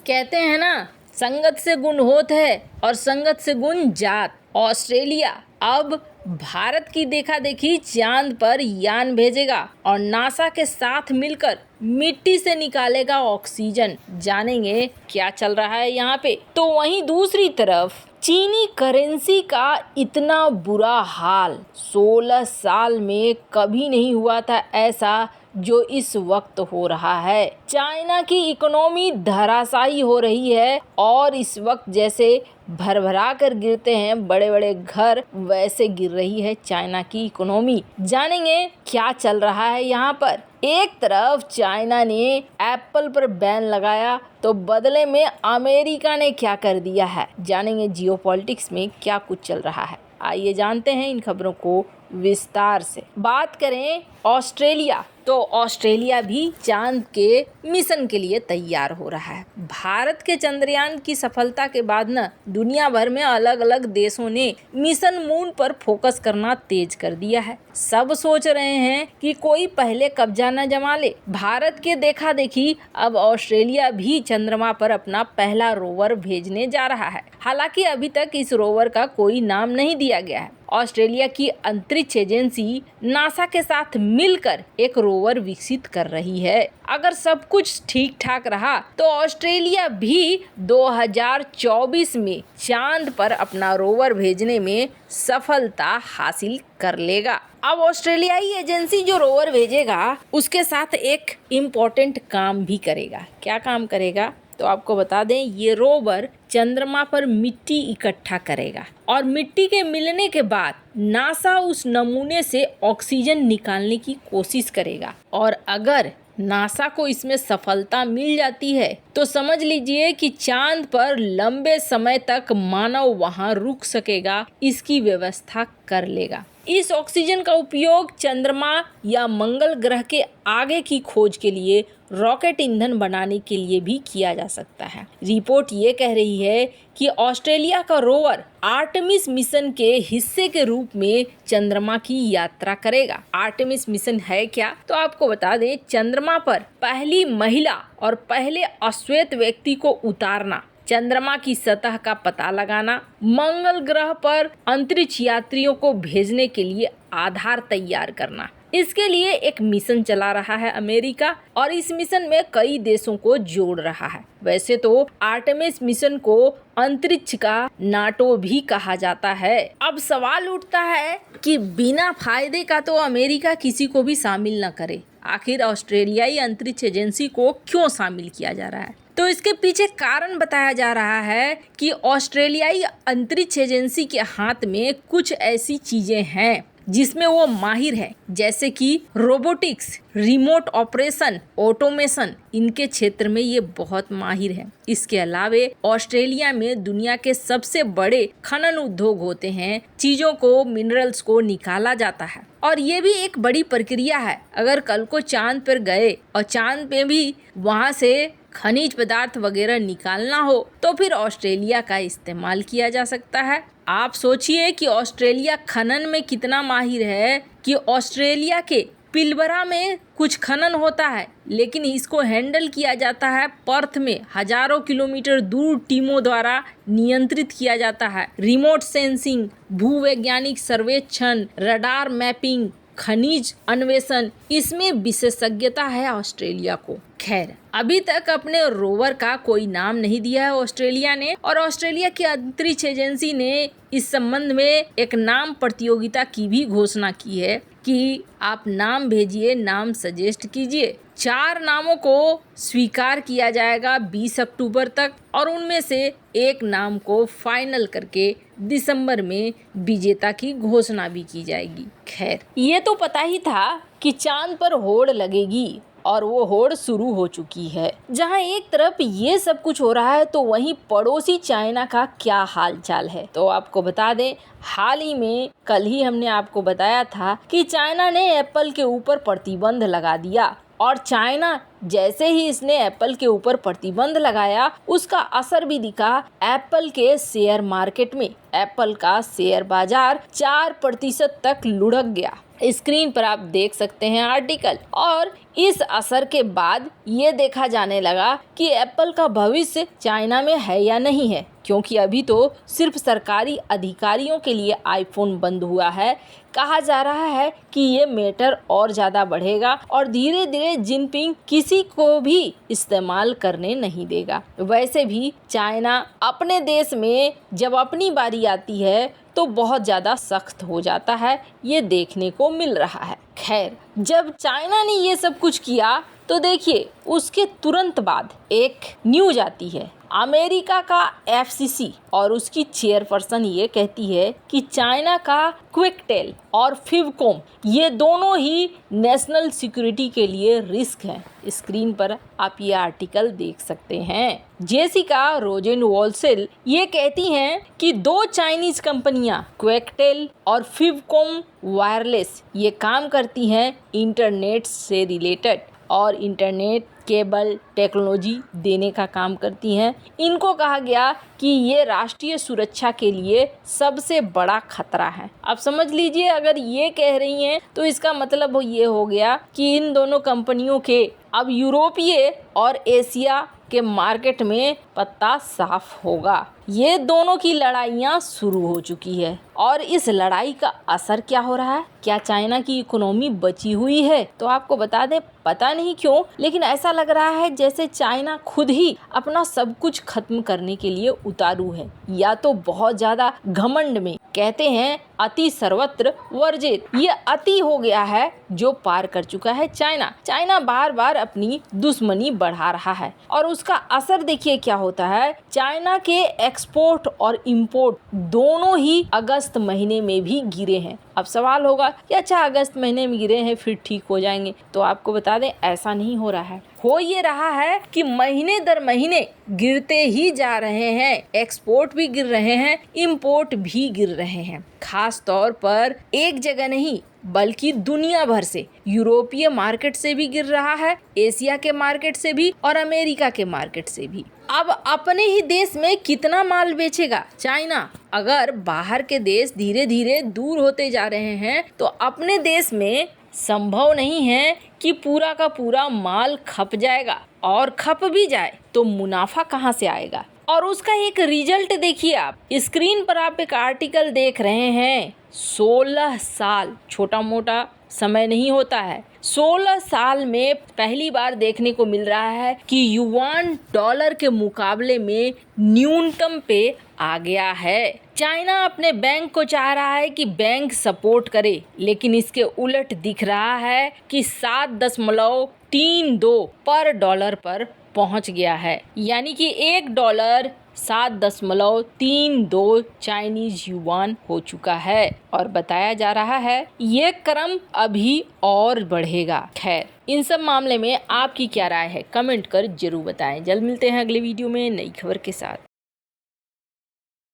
कहते हैं ना, संगत से गुण होत है और संगत से गुण जात। ऑस्ट्रेलिया अब भारत की देखा देखी चांद पर यान भेजेगा और नासा के साथ मिलकर मिट्टी से निकालेगा ऑक्सीजन। जानेंगे क्या चल रहा है यहाँ पे। तो वहीं दूसरी तरफ चीनी करेंसी का इतना बुरा हाल 16 साल में कभी नहीं हुआ था ऐसा जो इस वक्त हो रहा है। चाइना की इकोनॉमी धराशायी हो रही है और इस वक्त जैसे भरभरा कर गिरते हैं बड़े बड़े घर, वैसे गिर रही है चाइना की इकोनॉमी। जानेंगे क्या चल रहा है यहाँ पर। एक तरफ चाइना ने एप्पल पर बैन लगाया तो बदले में अमेरिका ने क्या कर दिया है। जानेंगे जियोपॉलिटिक्स में क्या कुछ चल रहा है। आइए जानते हैं इन खबरों को विस्तार से। बात करें ऑस्ट्रेलिया, तो ऑस्ट्रेलिया भी चांद के मिशन के लिए तैयार हो रहा है। भारत के चंद्रयान की सफलता के बाद न दुनिया भर में अलग अलग देशों ने मिशन मून पर फोकस करना तेज कर दिया है। सब सोच रहे हैं कि कोई पहले कब्जा न जमा ले। भारत के देखा देखी अब ऑस्ट्रेलिया भी चंद्रमा पर अपना पहला रोवर भेजने जा रहा है। हालांकि अभी तक इस रोवर का कोई नाम नहीं दिया गया है। ऑस्ट्रेलिया की अंतरिक्ष एजेंसी नासा के साथ मिलकर एक रोवर विकसित कर रही है। अगर सब कुछ ठीक ठाक रहा तो ऑस्ट्रेलिया भी 2024 में चांद पर अपना रोवर भेजने में सफलता हासिल कर लेगा। अब ऑस्ट्रेलियाई एजेंसी जो रोवर भेजेगा उसके साथ एक इम्पोर्टेंट काम भी करेगा। क्या काम करेगा तो आपको बता दें, ये रोवर चंद्रमा पर मिट्टी इकट्ठा करेगा और मिट्टी के मिलने के बाद नासा उस नमूने से ऑक्सीजन निकालने की कोशिश करेगा। और अगर नासा को इसमें सफलता मिल जाती है तो समझ लीजिए कि चांद पर लंबे समय तक मानव वहां रुक सकेगा, इसकी व्यवस्था कर लेगा। इस ऑक्सीजन का उपयोग चंद्रमा या मंगल ग्रह के आगे की खोज के लिए रॉकेट ईंधन बनाने के लिए भी किया जा सकता है। रिपोर्ट ये कह रही है कि ऑस्ट्रेलिया का रोवर आर्टेमिस मिशन के हिस्से के रूप में चंद्रमा की यात्रा करेगा। आर्टेमिस मिशन है क्या तो आपको बता दें, चंद्रमा पर पहली महिला और पहले अश्वेत व्यक्ति को उतारना, चंद्रमा की सतह का पता लगाना, मंगल ग्रह पर अंतरिक्ष यात्रियों को भेजने के लिए आधार तैयार करना। इसके लिए एक मिशन चला रहा है अमेरिका और इस मिशन में कई देशों को जोड़ रहा है। वैसे तो आर्टेमिस मिशन को अंतरिक्ष का नाटो भी कहा जाता है। अब सवाल उठता है कि बिना फायदे का तो अमेरिका किसी को भी शामिल न करे। आखिर ऑस्ट्रेलियाई अंतरिक्ष एजेंसी को क्यों शामिल किया जा रहा है? तो इसके पीछे कारण बताया जा रहा है कि ऑस्ट्रेलियाई अंतरिक्ष एजेंसी के हाथ में कुछ ऐसी चीजें हैं जिसमें वो माहिर है, जैसे कि रोबोटिक्स, रिमोट ऑपरेशन, ऑटोमेशन, इनके क्षेत्र में ये बहुत माहिर है। इसके अलावे ऑस्ट्रेलिया में दुनिया के सबसे बड़े खनन उद्योग होते हैं। चीजों को, मिनरल्स को निकाला जाता है और ये भी एक बड़ी प्रक्रिया है। अगर कल को चांद पर गए और चांद पे भी वहां से खनिज पदार्थ वगैरह निकालना हो तो फिर ऑस्ट्रेलिया का इस्तेमाल किया जा सकता है। आप सोचिए कि ऑस्ट्रेलिया खनन में कितना माहिर है कि ऑस्ट्रेलिया के पिलबरा में कुछ खनन होता है लेकिन इसको हैंडल किया जाता है पर्थ में, हजारों किलोमीटर दूर टीमों द्वारा नियंत्रित किया जाता है। रिमोट सेंसिंग, भूवैज्ञानिक सर्वेक्षण, रडार मैपिंग, खनिज अन्वेषण, इसमें विशेषज्ञता है ऑस्ट्रेलिया को। खैर, अभी तक अपने रोवर का कोई नाम नहीं दिया है ऑस्ट्रेलिया ने और ऑस्ट्रेलिया की अंतरिक्ष एजेंसी ने इस संबंध में एक नाम प्रतियोगिता की भी घोषणा की है कि आप नाम भेजिए, नाम सजेस्ट कीजिए। 4 नामों को स्वीकार किया जाएगा 20 अक्टूबर तक और उनमें से एक नाम को फाइनल करके दिसंबर में विजेता की घोषणा भी की जाएगी। खैर, ये तो पता ही था कि चांद पर होड़ लगेगी और वो होड़ शुरू हो चुकी है। जहां एक तरफ ये सब कुछ हो रहा है तो वहीं पड़ोसी चाइना का क्या हाल चाल है तो आपको बता दें, हाल ही में कल ही हमने आपको बताया था कि चाइना ने एप्पल के ऊपर प्रतिबंध लगा दिया और चाइना जैसे ही इसने एप्पल के ऊपर प्रतिबंध लगाया उसका असर भी दिखा एप्पल के शेयर मार्केट में। एप्पल का शेयर बाजार 4% तक लुढ़क गया। स्क्रीन पर आप देख सकते हैं आर्टिकल। और इस असर के बाद ये देखा जाने लगा कि एप्पल का भविष्य चाइना में है या नहीं है, क्योंकि अभी तो सिर्फ सरकारी अधिकारियों के लिए आईफोन बंद हुआ है। कहा जा रहा है कि ये मैटर और ज़्यादा बढ़ेगा और धीरे धीरे जिनपिंग किसी को भी इस्तेमाल करने नहीं देगा। वैसे भी चाइना अपने देश में जब अपनी बारी आती है तो बहुत ज़्यादा सख्त हो जाता है, ये देखने को मिल रहा है। खैर, जब चाइना ने ये सब कुछ किया तो देखिए उसके तुरंत बाद एक न्यूज आती है। अमेरिका का एफसीसी और उसकी चेयरपर्सन ये कहती है कि चाइना का क्विकटेल और फिवकॉम ये दोनों ही नेशनल सिक्योरिटी के लिए रिस्क हैं। स्क्रीन पर आप ये आर्टिकल देख सकते हैं। जेसिका रोजेनवॉल्सेल ये कहती हैं कि दो चाइनीज कंपनियां क्विकटेल और फिवकॉम वायरलेस ये काम करती हैं इंटरनेट से रिलेटेड और इंटरनेट केबल टेक्नोलॉजी देने का काम करती हैं। इनको कहा गया कि ये राष्ट्रीय सुरक्षा के लिए सबसे बड़ा खतरा है। अब समझ लीजिए, अगर ये कह रही हैं तो इसका मतलब ये हो गया कि इन दोनों कंपनियों के अब यूरोपीय और एशिया के मार्केट में पत्ता साफ होगा। ये दोनों की लड़ाइयाँ शुरू हो चुकी है और इस लड़ाई का असर क्या हो रहा है? क्या चाइना की इकोनॉमी बची हुई है? तो आपको बता दें, पता नहीं क्यों, लेकिन ऐसा लग रहा है जैसे चाइना खुद ही अपना सब कुछ खत्म करने के लिए उतारू है, या तो बहुत ज्यादा घमंड में। कहते हैं अति सर्वत्र वर्जित, ये अति हो गया है जो पार कर चुका है चाइना। चाइना बार बार अपनी दुश्मनी बढ़ा रहा है और उसका असर देखिए क्या होता है। चाइना के एक्सपोर्ट और इंपोर्ट दोनों ही अगस्त महीने में भी गिरे हैं। अब सवाल होगा कि अच्छा, अगस्त महीने में गिरे हैं फिर ठीक हो जाएंगे, तो आपको बता दें ऐसा नहीं हो रहा है। हो ये रहा है कि महीने दर महीने गिरते ही जा रहे हैं। एक्सपोर्ट भी गिर रहे हैं, इंपोर्ट भी गिर रहे हैं। खास तौर पर एक जगह नहीं बल्कि दुनिया भर से, यूरोपीय मार्केट से भी गिर रहा है, एशिया के मार्केट से भी और अमेरिका के मार्केट से भी। अब अपने ही देश में कितना माल बेचेगा चाइना? अगर बाहर के देश धीरे धीरे दूर होते जा रहे हैं तो अपने देश में संभव नहीं है कि पूरा का पूरा माल खप जाएगा, और खप भी जाए तो मुनाफा कहाँ से आएगा? और उसका एक रिजल्ट देखिए आप। स्क्रीन पर आप एक आर्टिकल देख रहे हैं। 16 साल छोटा मोटा समय नहीं होता है। 16 साल में पहली बार देखने को मिल रहा है कि युआन डॉलर के मुकाबले में न्यूनतम पे आ गया है। चाइना अपने बैंक को चाह रहा है कि बैंक सपोर्ट करे, लेकिन इसके उलट दिख रहा है कि 7.32 पर डॉलर पर पहुंच गया है, यानी कि $1 7.32 चाइनीज युआन हो चुका है। और बताया जा रहा है ये क्रम अभी और बढ़ेगा। खैर, इन सब मामले में आपकी क्या राय है? कमेंट कर जरूर बताएं। जल्द मिलते हैं अगले वीडियो में नई खबर के साथ।